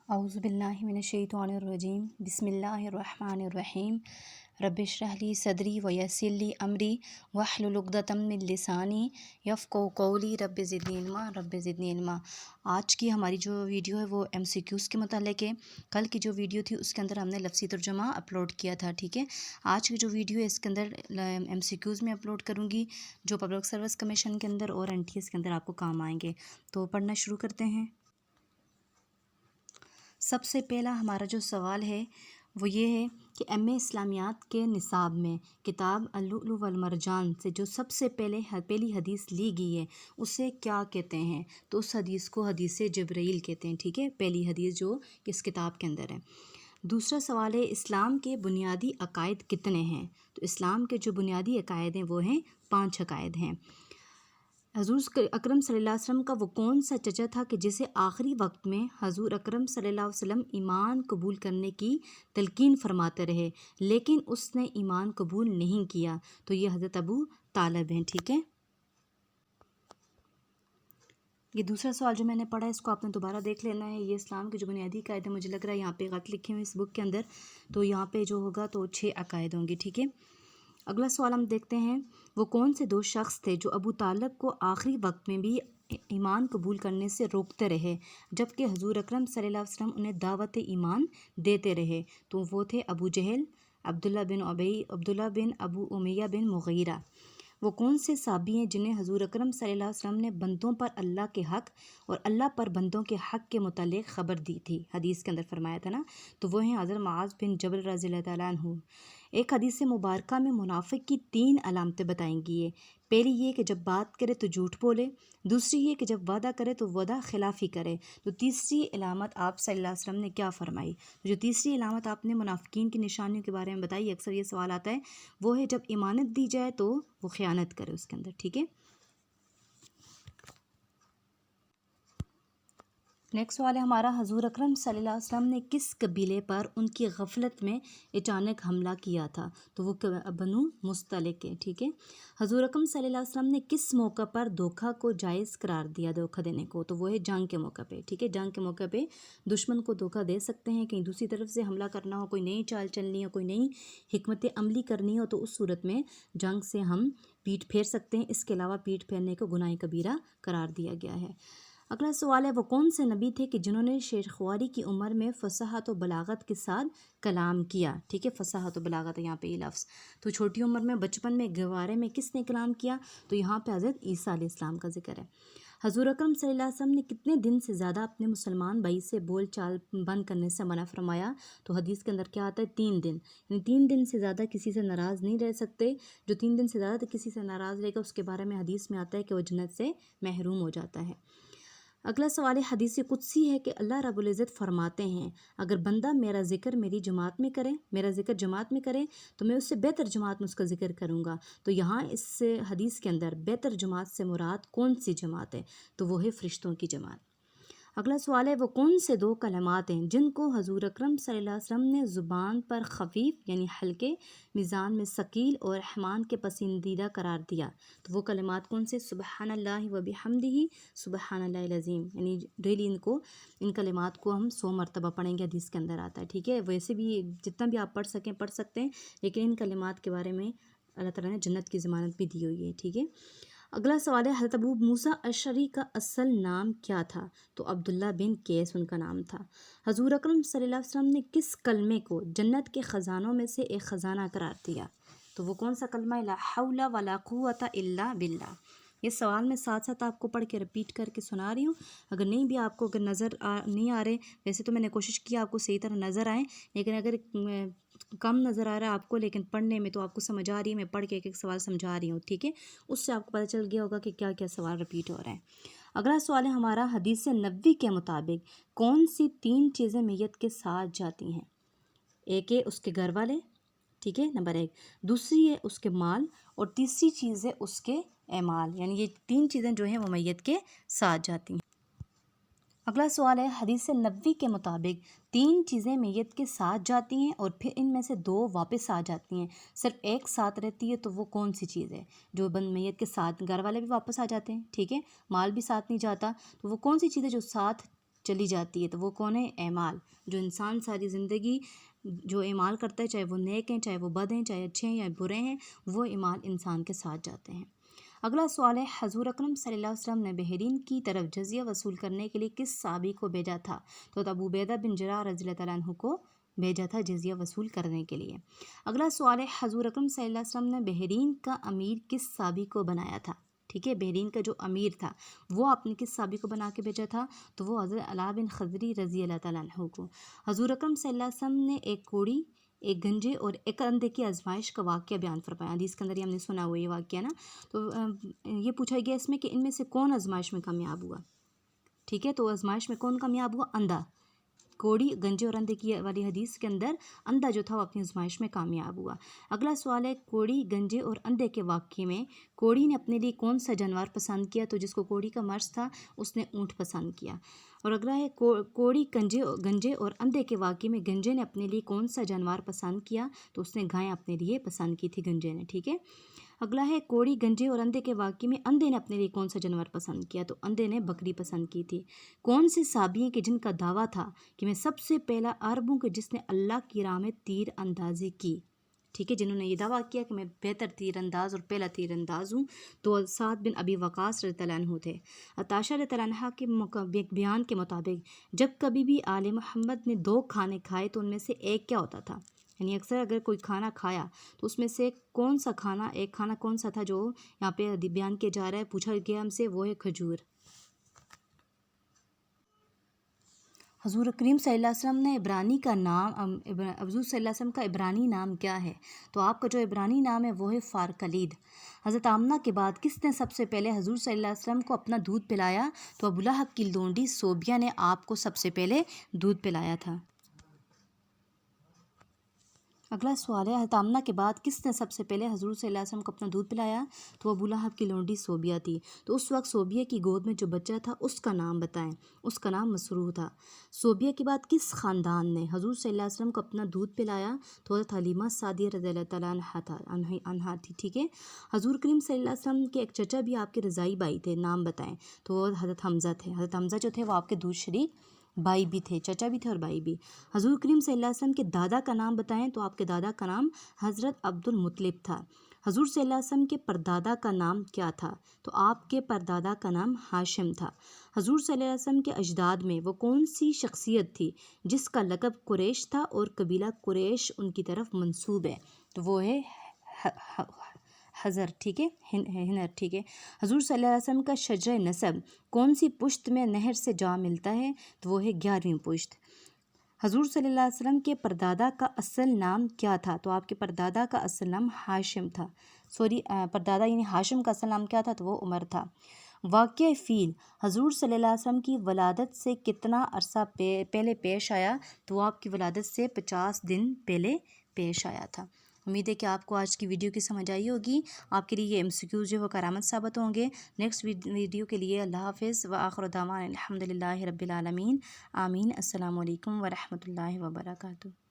اعوذ باللہ من الشیطان الرجیم بسم اللہ الرحمن الرحیم رب اشرح لی صدری ویسر لی امری واحلل عقدۃ من لسانی یفقہوا قولی رب زدنی علما۔ آج کی ہماری جو ویڈیو ہے وہ MCQs کے متعلق ہے۔ کل کی جو ویڈیو تھی اس کے اندر ہم نے لفظی ترجمہ اپلوڈ کیا تھا، ٹھیک ہے۔ آج کی جو ویڈیو ہے اس کے اندر MCQs میں اپلوڈ کروں گی جو پبلک سروس کمیشن کے اندر اور NTS کے اندر آپ کو کام آئیں گے۔ تو پڑھنا شروع کرتے ہیں۔ سب سے پہلا ہمارا جو سوال ہے وہ یہ ہے کہ MA اسلامیات کے نصاب میں کتاب اللؤلؤ والمرجان سے جو سب سے پہلی حدیث لی گئی ہے اسے کیا کہتے ہیں؟ تو اس حدیث کو حدیث جبرائیل کہتے ہیں، ٹھیک ہے، پہلی حدیث جو اس کتاب کے اندر ہے۔ دوسرا سوال ہے اسلام کے بنیادی عقائد کتنے ہیں؟ تو اسلام کے جو بنیادی عقائد ہیں وہ ہیں 5 عقائد ہیں۔ حضور اکرم صلی اللہ علیہ وسلم کا وہ کون سا چچا تھا کہ جسے آخری وقت میں حضور اکرم صلی اللہ علیہ وسلم ایمان قبول کرنے کی تلقین فرماتے رہے لیکن اس نے ایمان قبول نہیں کیا؟ تو یہ حضرت ابو طالب ہیں، ٹھیک ہے۔ یہ دوسرا سوال جو میں نے پڑھا ہے اس کو آپ نے دوبارہ دیکھ لینا ہے۔ یہ اسلام کے جو بنیادی عقائد ہیں، مجھے لگ رہا ہے یہاں پہ غلط لکھے ہوئے اس بک کے اندر، تو یہاں پہ جو ہوگا تو 6 عقائد ہوں گے، ٹھیک ہے۔ اگلا سوال ہم دیکھتے ہیں، وہ کون سے 2 شخص تھے جو ابو طالب کو آخری وقت میں بھی ایمان قبول کرنے سے روکتے رہے جبکہ حضور اکرم صلی اللہ علیہ وسلم انہیں دعوت ایمان دیتے رہے؟ تو وہ تھے ابو جہل، عبداللہ بن ابو امیہ بن مغیرہ۔ وہ کون سے صحابی ہیں جنہیں حضور اکرم صلی اللہ علیہ وسلم نے بندوں پر اللہ کے حق اور اللہ پر بندوں کے حق کے متعلق خبر دی تھی؟ حدیث کے اندر فرمایا تھا نا، تو وہ ہیں حضرت معاذ بن جبل رضی اللہ تعالیٰ عنہ۔ ایک حدیث مبارکہ میں منافق کی 3 علامتیں بتائیں گی ہے۔ پہلی یہ کہ جب بات کرے تو جھوٹ بولے، دوسری یہ کہ جب وعدہ کرے تو وعدہ خلافی کرے، تو تیسری علامت آپ صلی اللہ علیہ وسلم نے کیا فرمائی؟ جو تیسری علامت آپ نے منافقین کی نشانیوں کے بارے میں بتائی، اکثر یہ سوال آتا ہے، وہ ہے جب امانت دی جائے تو وہ خیانت کرے اس کے اندر، ٹھیک ہے۔ نیکسٹ سوال ہے ہمارا، حضور اکرم صلی اللہ علیہ وسلم نے کس قبیلے پر ان کی غفلت میں اچانک حملہ کیا تھا؟ تو وہ بنو مستلق ہے، ٹھیک ہے۔ حضور اکرم صلی اللہ علیہ وسلم نے کس موقع پر دھوکہ کو جائز قرار دیا، دھوکہ دینے کو؟ تو وہ ہے جنگ کے موقع پہ، ٹھیک ہے۔ جنگ کے موقع پہ دشمن کو دھوکہ دے سکتے ہیں، کہیں دوسری طرف سے حملہ کرنا ہو، کوئی نئی چال چلنی ہو، کوئی نئی حکمت عملی کرنی ہو، تو اس صورت میں جنگ سے ہم پیٹھ پھیر سکتے ہیں۔ اس کے علاوہ پیٹھ پھیرنے کو گناہ کبیرہ قرار دیا گیا ہے۔ اگلا سوال ہے، وہ کون سے نبی تھے کہ جنہوں نے شیخ خواری کی عمر میں فصاحت و بلاغت کے ساتھ کلام کیا؟ ٹھیک ہے، فصاحت و بلاغت ہے یہاں پہ یہ لفظ۔ تو چھوٹی عمر میں، بچپن میں، گوارے میں کس نے کلام کیا؟ تو یہاں پہ حضرت عیسیٰ علیہ السلام کا ذکر ہے۔ حضور اکرم صلی اللہ علیہ وسلم نے کتنے دن سے زیادہ اپنے مسلمان بھائی سے بول چال بند کرنے سے منع فرمایا؟ تو حدیث کے اندر کیا آتا ہے؟ 3 دن، یعنی 3 دن سے زیادہ کسی سے ناراض نہیں رہ سکتے۔ جو 3 دن سے زیادہ کسی سے ناراض رہے گا اس کے بارے میں حدیث میں آتا ہے کہ وہ جنت سے محروم ہو جاتا ہے۔ اگلا سوال ہے، حدیث قدسی ہے کہ اللہ رب العزت فرماتے ہیں، اگر بندہ میرا ذکر میری جماعت میں کرے، میرا ذکر جماعت میں کرے تو میں اس سے بہتر جماعت میں اس کا ذکر کروں گا۔ تو یہاں اس حدیث کے اندر بہتر جماعت سے مراد کون سی جماعت ہے؟ تو وہ ہے فرشتوں کی جماعت۔ اگلا سوال ہے، وہ کون سے 2 کلمات ہیں جن کو حضور اکرم صلی اللہ علیہ وسلم نے زبان پر خفیف یعنی ہلکے، میزان میں ثقیل اور رحمان کے پسندیدہ قرار دیا؟ تو وہ کلمات کون سے؟ سبحان اللہ و بحمدہ، سبحان اللہ العظیم، یعنی ڈیلی ان کلمات کو ہم 100 مرتبہ پڑھیں گے، حدیث کے اندر آتا ہے، ٹھیک ہے۔ ویسے بھی جتنا بھی آپ پڑھ سکتے ہیں، لیکن ان کلمات کے بارے میں اللہ تعالیٰ نے جنت کی ضمانت بھی دی ہوئی ہے، ٹھیک ہے۔ اگلا سوال ہے، حضرت ابو موسیٰ اشعری کا اصل نام کیا تھا؟ تو عبداللہ بن قیس ان کا نام تھا۔ حضور اکرم صلی اللہ علیہ وسلم نے کس کلمے کو جنت کے خزانوں میں سے ایک خزانہ قرار دیا؟ تو وہ کون سا کلمہ ہے؟ لا حول ولا قوۃ الا باللہ۔ یہ سوال میں ساتھ ساتھ آپ کو پڑھ کے رپیٹ کر کے سنا رہی ہوں، اگر نہیں بھی آپ کو اگر نظر نہیں آ رہے، ویسے تو میں نے کوشش کیا آپ کو صحیح طرح نظر آئیں، لیکن اگر کم نظر آ رہا ہے آپ کو لیکن پڑھنے میں تو آپ کو سمجھ آ رہی ہے، میں پڑھ کے ایک سوال سمجھا رہی ہوں، ٹھیک ہے۔ اس سے آپ کو پتہ چل گیا ہوگا کہ کیا کیا سوال رپیٹ ہو رہے ہیں۔ اگلا سوال ہے ہمارا، حدیث نبوی کے مطابق کون سی 3 چیزیں میت کے ساتھ جاتی ہیں؟ ایک ہے اس کے گھر والے، ٹھیک ہے، نمبر 1، دوسری ہے اس کے مال، اور تیسری چیز ہے اس کے اعمال، یعنی یہ 3 چیزیں جو ہیں وہ میت کے ساتھ جاتی ہیں۔ اگلا سوال ہے، حدیث نبوی کے مطابق 3 چیزیں میت کے ساتھ جاتی ہیں اور پھر ان میں سے 2 واپس آ جاتی ہیں، صرف ایک ساتھ رہتی ہے، تو وہ کون سی چیز ہے؟ جو میت کے ساتھ گھر والے بھی واپس آ جاتے ہیں، ٹھیک ہے، مال بھی ساتھ نہیں جاتا، تو وہ کون سی چیز ہے جو ساتھ چلی جاتی ہے، تو وہ کون ہے؟ اعمال. جو انسان ساری زندگی جو اعمال کرتا ہے، چاہے وہ نیک ہیں، چاہے وہ بد ہیں، چاہے اچھے ہیں یا برے ہیں، وہ اعمال انسان کے ساتھ جاتے ہیں. اگلا سوال ہے، حضور اکرم صلی اللہ علیہ وسلم نے بحرین کی طرف جزیہ وصول کرنے کے لیے کس صحابی کو بھیجا تھا؟ تو ابو عبیدہ بن جراح رضی اللہ تعالیٰ عنہ کو بھیجا تھا جزیہ وصول کرنے کے لیے. اگلا سوال ہے، حضور اکرم صلی اللہ علیہ وسلم نے بحرین کا امیر کس صحابی کو بنایا تھا؟ ٹھیک ہے، بحرین کا جو امیر تھا وہ آپ نے کس صحابی کو بنا کے بھیجا تھا؟ تو وہ حضرت علاء بن خضری رضی اللہ تعالیٰ عنہ کو. حضور اکرم صلی اللہ علیہ وسلم نے ایک کوڑی، ایک گنجے اور ایک اندھے کی آزمائش کا واقعہ بیان فرمایا. حدیث کے اندر ہی ہم نے سنا ہوا یہ واقعہ نا. تو یہ پوچھا گیا اس میں کہ ان میں سے کون آزمائش میں کامیاب ہوا؟ ٹھیک ہے، تو آزمائش میں کون کامیاب ہوا؟ اندھا. کوڑی، گنجے اور اندھے کی والی حدیث کے اندر اندھا جو تھا وہ اپنی آزمائش میں کامیاب ہوا. اگلا سوال ہے، کوڑی، گنجے اور اندھے کے واقعے میں کوڑی نے اپنے لیے کون سا جانور پسند کیا؟ تو جس کو کوڑی کا مرض تھا اس نے اونٹ پسند کیا. اور اگلا ہے، کوڑی، گنجے اور اندھے کے واقعے میں گنجے نے اپنے لیے کون سا جانور پسند کیا؟ تو اس نے گائے اپنے لیے پسند کی تھی گنجے نے. ٹھیک ہے. اگلا ہے، کوڑی، گنجے اور اندھے کے واقعے میں اندھے نے اپنے لیے کون سا جانور پسند کیا؟ تو اندھے نے بکری پسند کی تھی. کون سے صحابی ہیں کہ جن کا دعویٰ تھا کہ میں سب سے پہلا عرب ہوں کہ جس نے اللہ کی راہ میں تیر اندازی کی؟ ٹھیک ہے، جنہوں نے یہ دعویٰ کیا کہ میں بہتر تیر انداز اور پہلا تیر انداز ہوں، تو سعد بن ابی وقاص رضی اللہ عنہ تھے. عطاشہ رضی اللہ عنہ کے بیان کے مطابق جب کبھی بھی آل محمد نے 2 کھانے کھائے تو ان میں سے ایک کیا ہوتا تھا؟ یعنی اکثر اگر کوئی کھانا کھایا تو اس میں سے کون سا کھانا، ایک کھانا کون سا تھا جو یہاں پہ بیان کیا جا رہا ہے، پوچھا گیا ہم سے، وہ ہے کھجور. حضور کریم صلی اللہ علیہ وسلم نے عبرانی کا نام، حضور صلی اللہ علیہ وسلم کا عبرانی نام کیا ہے؟ تو آپ کا جو عبرانی نام ہے وہ ہے فارکلید. حضرت آمنہ کے بعد کس نے سب سے پہلے حضور صلی اللہ علیہ وسلم کو اپنا دودھ پلایا؟ تو ابو لہب کی لونڈی صوبیہ نے آپ کو سب سے پہلے دودھ پلایا تھا. اگلا سوال ہے، حضرت آمنہ کے بعد کس نے سب سے پہلے حضور صلی اللہ علیہ وسلم کو اپنا دودھ پلایا؟ تو ابو لہب کی لونڈی صوبیہ تھی. تو اس وقت صوبیہ کی گود میں جو بچہ تھا اس کا نام بتائیں. اس کا نام مسروع تھا. صوبیہ کے بعد کس خاندان نے حضور صلی اللہ علیہ وسلم کو اپنا دودھ پلایا؟ تو حضرت حلیمہ سعدیہ رضی اللہ تعالیٰ عنہا تھی. ٹھیک ہے. حضور کریم صلی اللہ علیہ وسلم کے ایک چچا بھی آپ کے رضائی بھائی تھے، نام بتائیں. تو حضرت حمزہ تھے. حضرت حمزہ جو تھے وہ آپ کے دودھ شریک بھائی بھی تھے، چچا بھی تھے اور بھائی بھی. حضور کریم صلی اللہ علیہ وسلم کے دادا کا نام بتائیں. تو آپ کے دادا کا نام حضرت عبد المطلب تھا. حضور صلی اللہ علیہ وسلم کے پردادا کا نام کیا تھا؟ تو آپ کے پردادا کا نام ہاشم تھا. حضور صلی اللہ علیہ وسلم کے اجداد میں وہ کون سی شخصیت تھی جس کا لقب قریش تھا اور قبیلہ قریش ان کی طرف منسوب ہے؟ تو وہ ہے حضر. ٹھیک ہے، ہنر. ٹھیک ہے. حضور صلی اللہ علیہ وسلم کا شجرہ نسب کون سی پشت میں نہر سے جا ملتا ہے؟ تو وہ ہے 11ویں پشت. حضور صلی اللہ علیہ وسلم کے پردادا کا اصل نام کیا تھا؟ تو آپ کے پردادا کا اصل نام ہاشم تھا. پردادا یعنی ہاشم کا اصل نام کیا تھا؟ تو وہ عمر تھا. واقعہ فیل حضور صلی اللہ علیہ وسلم کی ولادت سے کتنا عرصہ پہلے پیش آیا؟ تو وہ آپ کی ولادت سے 50 دن پہلے پیش آیا تھا. امید ہے کہ آپ کو آج کی ویڈیو کی سمجھ آئی ہوگی. آپ کے لیے یہ MCQs جو وہ کارآمد ثابت ہوں گے. نیکسٹ ویڈیو کے لیے اللہ حافظ و آخر دعوانا الحمدللہ رب العالمین. آمین. السلام علیکم ورحمۃ اللہ وبرکاتہ.